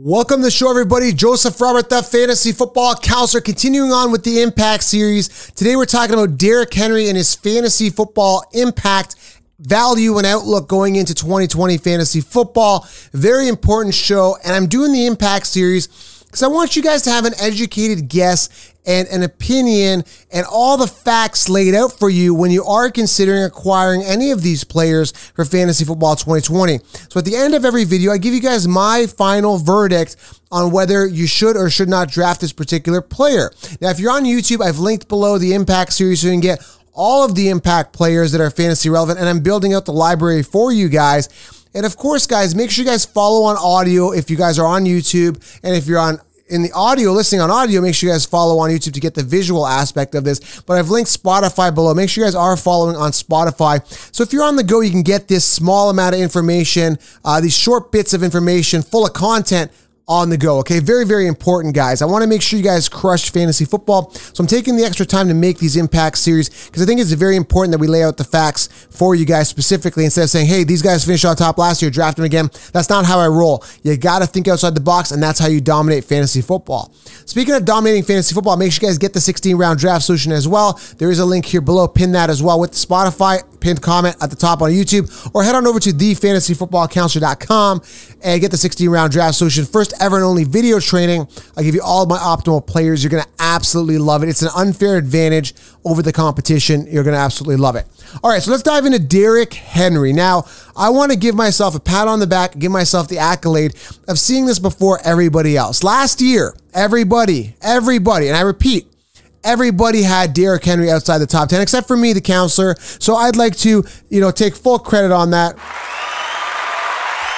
Welcome to the show, everybody. Joseph Robert, the fantasy football counselor, continuing on with the impact series. Today, we're talking about Derrick Henry and his fantasy football impact, value, and outlook going into 2020 fantasy football. Very important show, and I'm doing the impact series because I want you guys to have an educated guess and an opinion and all the facts laid out for you when you are considering acquiring any of these players for fantasy football 2020. So at the end of every video, I give you guys my final verdict on whether you should or should not draft this particular player. Now, if you're on YouTube, I've linked below the impact series so you can get all of the impact players that are fantasy relevant, and I'm building out the library for you guys. And of course, guys, make sure you guys follow on audio if you guys are on YouTube, and if you're in the audio, listening on audio, make sure you guys follow on YouTube to get the visual aspect of this. But I've linked Spotify below. Make sure you guys are following on Spotify. So if you're on the go, you can get this small amount of information, these short bits of information full of content on the go, okay? Very, very important, guys. I want to make sure you guys crush fantasy football. So I'm taking the extra time to make these impact series because I think it's very important that we lay out the facts for you guys specifically instead of saying, hey, these guys finished on top last year, draft them again. That's not how I roll. You got to think outside the box, and that's how you dominate fantasy football. Speaking of dominating fantasy football, make sure you guys get the 16-round draft solution as well. There is a link here below. Pin that as well with the Spotify, pinned comment at the top on YouTube, or head on over to thefantasyfootballcounselor.com and get the 16-round draft solution. First ever and only video training. I'll give you all of my optimal players. You're going to absolutely love it. It's an unfair advantage over the competition. You're going to absolutely love it. All right, so let's dive into Derrick Henry. Now, I want to give myself a pat on the back, give myself the accolade of seeing this before everybody else. Last year, everybody, and I repeat, everybody had Derrick Henry outside the top 10, except for me, the counselor. So I'd like to, take full credit on that.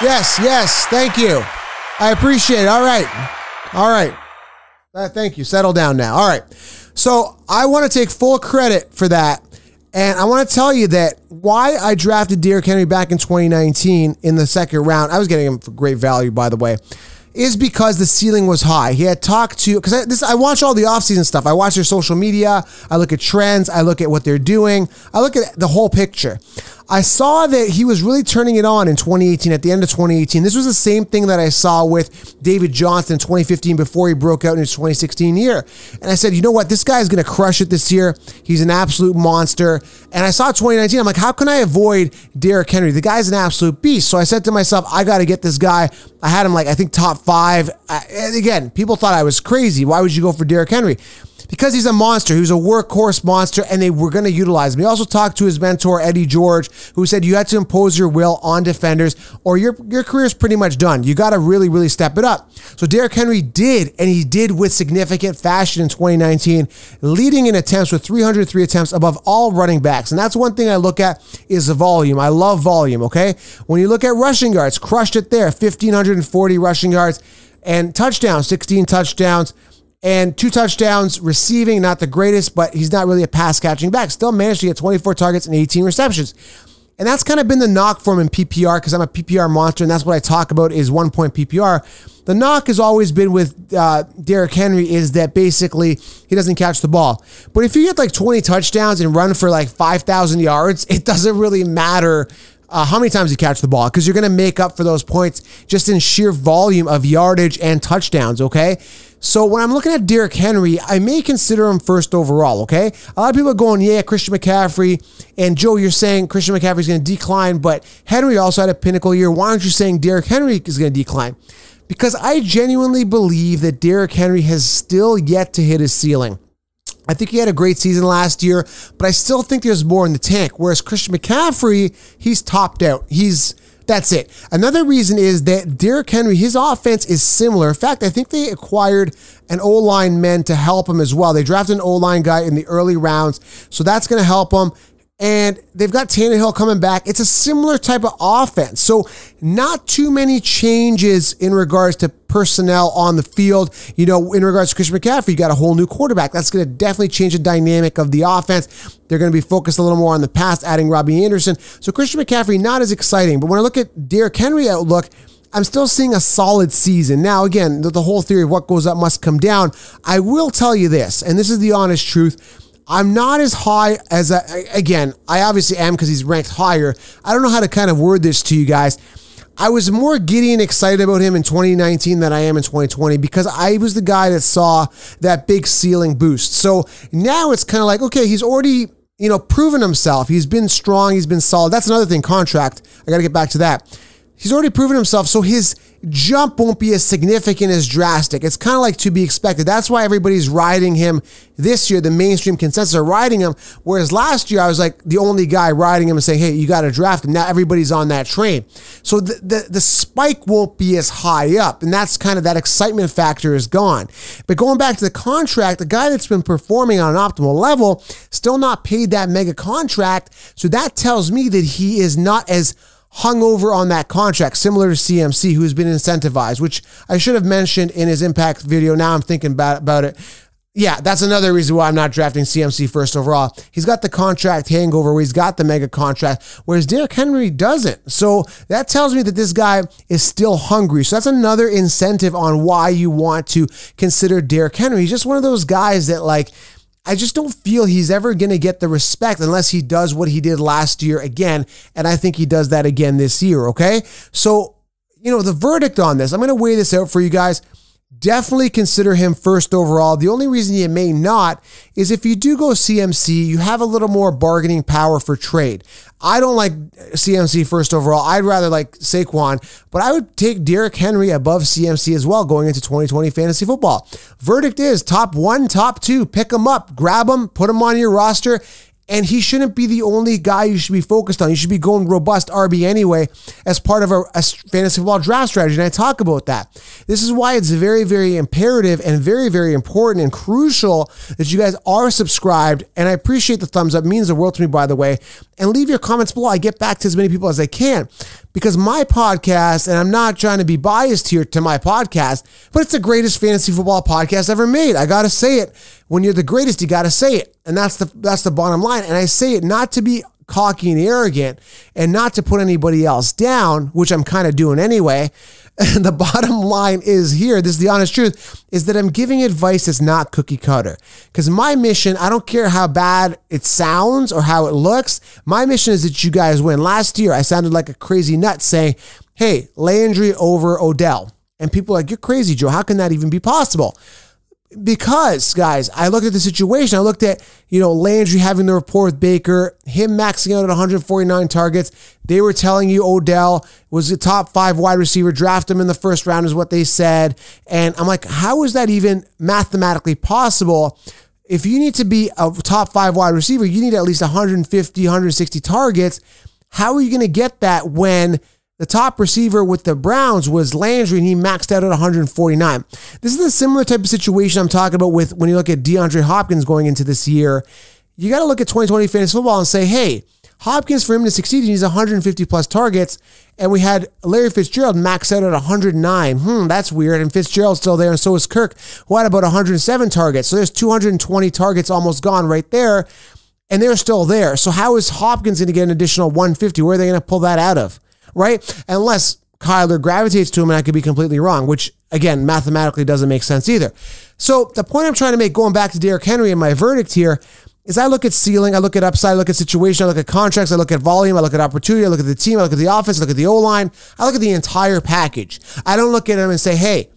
Yes, thank you. I appreciate it. All right. Thank you. Settle down now. All right. So I want to take full credit for that. And I want to tell you that why I drafted Derrick Henry back in 2019 in the second round, I was getting him for great value, by the way, is because the ceiling was high. He had talked to, because I watch all the offseason stuff. I watch their social media. I look at trends. I look at what they're doing. I look at the whole picture. I saw that he was really turning it on in 2018, at the end of 2018. This was the same thing that I saw with David Johnson in 2015 before he broke out in his 2016 year. And I said, you know what? This guy's going to crush it this year. He's an absolute monster. And I saw 2019. I'm like, how can I avoid Derrick Henry? The guy's an absolute beast. So I said to myself, I got to get this guy. I had him I think top 5. And again, people thought I was crazy. Why would you go for Derrick Henry? Because he's a monster. He was a workhorse monster, and they were going to utilize him. He also talked to his mentor, Eddie George, who said you had to impose your will on defenders or your career is pretty much done. You got to really, really step it up. So Derrick Henry did, and he did with significant fashion in 2019, leading in attempts with 303 attempts above all running backs. And that's one thing I look at is the volume. I love volume, okay? When you look at rushing yards, crushed it there, 1,540 rushing yards, and touchdowns, 16 touchdowns. And 2 touchdowns receiving, not the greatest, but he's not really a pass catching back. Still managed to get 24 targets and 18 receptions. And that's kind of been the knock for him in PPR because I'm a PPR monster, and that's what I talk about is 1-point PPR. The knock has always been with Derrick Henry is that basically he doesn't catch the ball. But if you get 20 touchdowns and run for 5,000 yards, it doesn't really matter how many times you catch the ball because you're going to make up for those points just in sheer volume of yardage and touchdowns, okay? So when I'm looking at Derrick Henry, I may consider him first overall, okay? A lot of people are going, yeah, Christian McCaffrey. And Joe, you're saying Christian McCaffrey is going to decline, but Henry also had a pinnacle year. Why aren't you saying Derrick Henry is going to decline? Because I genuinely believe that Derrick Henry has still yet to hit his ceiling. I think he had a great season last year, but I still think there's more in the tank. Whereas Christian McCaffrey, he's topped out. That's it. Another reason is that Derrick Henry, his offense is similar. In fact, I think they acquired an O-line man to help him as well. They drafted an O-line guy in the early rounds, so that's going to help him. And they've got Tannehill coming back. It's a similar type of offense. So not too many changes in regards to personnel on the field. In regards to Christian McCaffrey, you got a whole new quarterback. That's going to definitely change the dynamic of the offense. They're going to be focused a little more on the pass, adding Robbie Anderson. So Christian McCaffrey, not as exciting. But when I look at Derrick Henry outlook, I'm still seeing a solid season. Now, again, the whole theory of what goes up must come down. I will tell you this, and this is the honest truth. I'm not as high as, I obviously am because he's ranked higher. I don't know how to kind of word this to you guys. I was more giddy and excited about him in 2019 than I am in 2020 because I was the guy that saw that big ceiling boost. So now it's kind of like, okay, he's already, proven himself. He's been strong. He's been solid. That's another thing, contract. I got to get back to that. He's already proven himself, so his jump won't be as significant as drastic. It's kind of like to be expected. That's why everybody's riding him this year. The mainstream consensus are riding him, whereas last year I was like the only guy riding him and saying, hey, you got to draft him. Now everybody's on that train. So the spike won't be as high up, and that's kind of that excitement factor is gone. But going back to the contract, the guy that's been performing on an optimal level, still not paid that mega contract, so that tells me that he is not as hung over on that contract, similar to CMC, who's been incentivized, which I should have mentioned in his impact video. Now I'm thinking about it. Yeah, that's another reason why I'm not drafting CMC first overall. He's got the contract hangover where he's got the mega contract, whereas Derrick Henry doesn't. So that tells me that this guy is still hungry. So that's another incentive on why you want to consider Derrick Henry. He's just one of those guys that, like, I just don't feel he's ever going to get the respect unless he does what he did last year again. And I think he does that again this year, okay? So, the verdict on this, I'm going to weigh this out for you guys. Definitely consider him first overall. The only reason you may not is if you do go CMC, you have a little more bargaining power for trade. I don't like CMC first overall. I'd rather like Saquon, but I would take Derrick Henry above CMC as well going into 2020 fantasy football. Verdict is top 1, top 2, pick him up, grab him, put him on your roster. And he shouldn't be the only guy you should be focused on. You should be going robust RB anyway as part of a fantasy football draft strategy. And I talk about that. This is why it's very, very imperative and very, very important and crucial that you guys are subscribed. And I appreciate the thumbs up. It means the world to me, by the way. And leave your comments below. I get back to as many people as I can because my podcast, and I'm not trying to be biased here to my podcast, but it's the greatest fantasy football podcast ever made. I got to say it. When you're the greatest, you got to say it. And that's the bottom line. And I say it not to be cocky and arrogant and not to put anybody else down, which I'm kind of doing anyway. And the bottom line is here, this is the honest truth, is that I'm giving advice that's not cookie cutter. Because my mission, I don't care how bad it sounds or how it looks, my mission is that you guys win. Last year, I sounded like a crazy nut saying, hey, Landry over Odell. And people are like, you're crazy, Joe. How can that even be possible? Because, guys, I looked at the situation. I looked at, Landry having the rapport with Baker, him maxing out at 149 targets. They were telling you Odell was a top 5 wide receiver. Draft him in the first round is what they said. And I'm like, how is that even mathematically possible? If you need to be a top 5 wide receiver, you need at least 150, 160 targets. How are you going to get that when the top receiver with the Browns was Landry and he maxed out at 149. This is a similar type of situation I'm talking about with when you look at DeAndre Hopkins going into this year. You got to look at 2020 fantasy football and say, hey, Hopkins, for him to succeed, he needs 150 plus targets. And we had Larry Fitzgerald max out at 109. That's weird. And Fitzgerald's still there, and so is Kirk, who had about 107 targets. So there's 220 targets almost gone right there, and they're still there. So how is Hopkins going to get an additional 150? Where are they going to pull that out of? Right? Unless Kyler gravitates to him, and I could be completely wrong, which, again, mathematically doesn't make sense either. So the point I'm trying to make, going back to Derrick Henry and my verdict here, is I look at ceiling, I look at upside, I look at situation, I look at contracts, I look at volume, I look at opportunity, I look at the team, I look at the offense, I look at the O-line, I look at the entire package. I don't look at him and say, hey,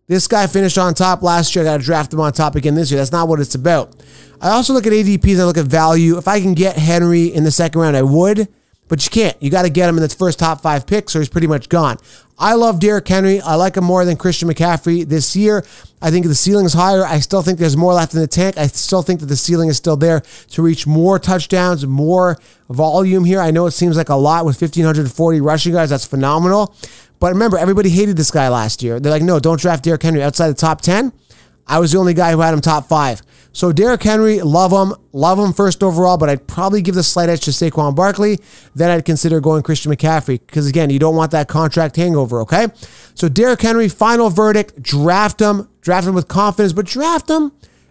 this guy finished on top last year, I got to draft him on top again this year. That's not what it's about. I also look at ADPs, I look at value. If I can get Henry in the second round, I would. But you can't. You got to get him in the first top 5 picks or he's pretty much gone. I love Derrick Henry. I like him more than Christian McCaffrey this year. I think the ceiling is higher. I still think there's more left in the tank. I still think that the ceiling is still there to reach more touchdowns, more volume here. I know it seems like a lot with 1,540 rushing guys. That's phenomenal. But remember, everybody hated this guy last year. They're like, no, don't draft Derrick Henry outside the top 10. I was the only guy who had him top 5. So Derrick Henry, love him first overall, but I'd probably give the slight edge to Saquon Barkley. Then I'd consider going Christian McCaffrey because, again, you don't want that contract hangover, okay? So Derrick Henry, final verdict, draft him with confidence, but draft him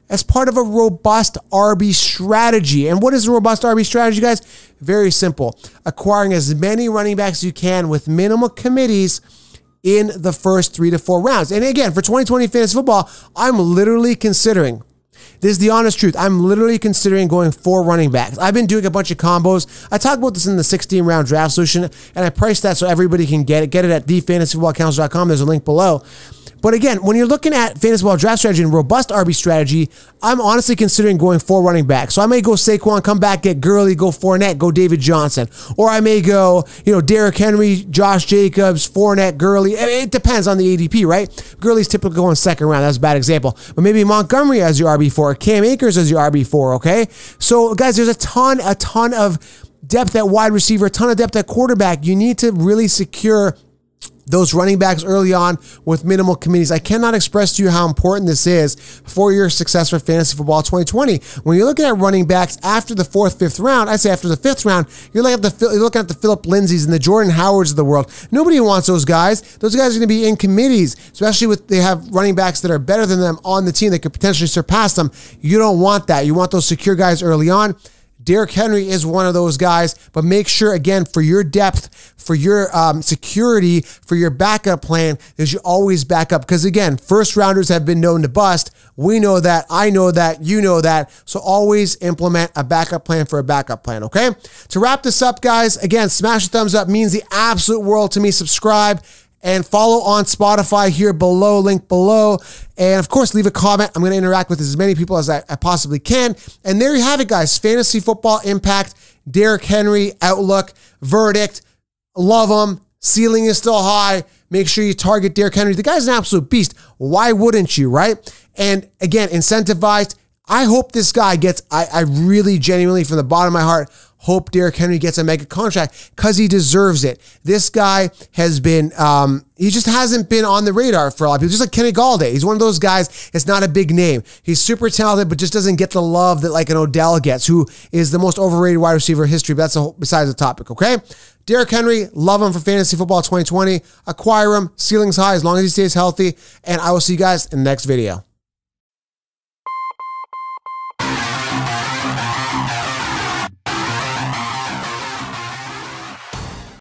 as part of a robust RB strategy. And what is a robust RB strategy, guys? Very simple. Acquiring as many running backs as you can with minimal committees in the first 3 to 4 rounds. And again, for 2020 fantasy football, I'm literally considering This is the honest truth. I'm literally considering going 4 running backs. I've been doing a bunch of combos. I talked about this in the 16-round draft solution, and I priced that so everybody can get it. Get it at thefantasyfootballcounselor.com. There's a link below. But again, when you're looking at fantasy football draft strategy and robust RB strategy, I'm honestly considering going 4 running backs. So I may go Saquon, come back, get Gurley, go Fournette, go David Johnson. Or I may go, Derrick Henry, Josh Jacobs, Fournette, Gurley. It depends on the ADP, right? Gurley's typically going second round. That's a bad example. But maybe Montgomery as your RB4, or Cam Akers as your RB4, okay? So guys, there's a ton of depth at wide receiver, a ton of depth at quarterback. You need to really secure those running backs early on with minimal committees. I cannot express to you how important this is for your success for fantasy football 2020. When you're looking at running backs after the 4th, 5th round, I say after the 5th round, you're looking at the Phillip Lindsays and the Jordan Howards of the world. Nobody wants those guys. Those guys are going to be in committees, especially they have running backs that are better than them on the team that could potentially surpass them. You don't want that. You want those secure guys early on. Derrick Henry is one of those guys, but make sure, again, for your depth, for your security, for your backup plan, is you always back up. Because, again, first rounders have been known to bust. We know that. I know that. You know that. So always implement a backup plan for a backup plan, okay? To wrap this up, guys, again, smash the thumbs up. Means the absolute world to me. Subscribe and follow on Spotify here below, link below. And of course, leave a comment. I'm going to interact with as many people as I possibly can. And there you have it, guys. Fantasy football impact, Derrick Henry, outlook, verdict. Love him. Ceiling is still high. Make sure you target Derrick Henry. The guy's an absolute beast. Why wouldn't you, right? And again, incentivized. I hope this guy gets, I really genuinely, from the bottom of my heart, hope Derrick Henry gets a mega contract because he deserves it. This guy has been, he just hasn't been on the radar for a lot of people. Just like Kenny Galladay. He's one of those guys, it's not a big name. He's super talented, but just doesn't get the love that like an Odell gets, who is the most overrated wide receiver in history. But that's besides the topic, okay? Derrick Henry, love him for fantasy football 2020. Acquire him, ceiling's high as long as he stays healthy. And I will see you guys in the next video.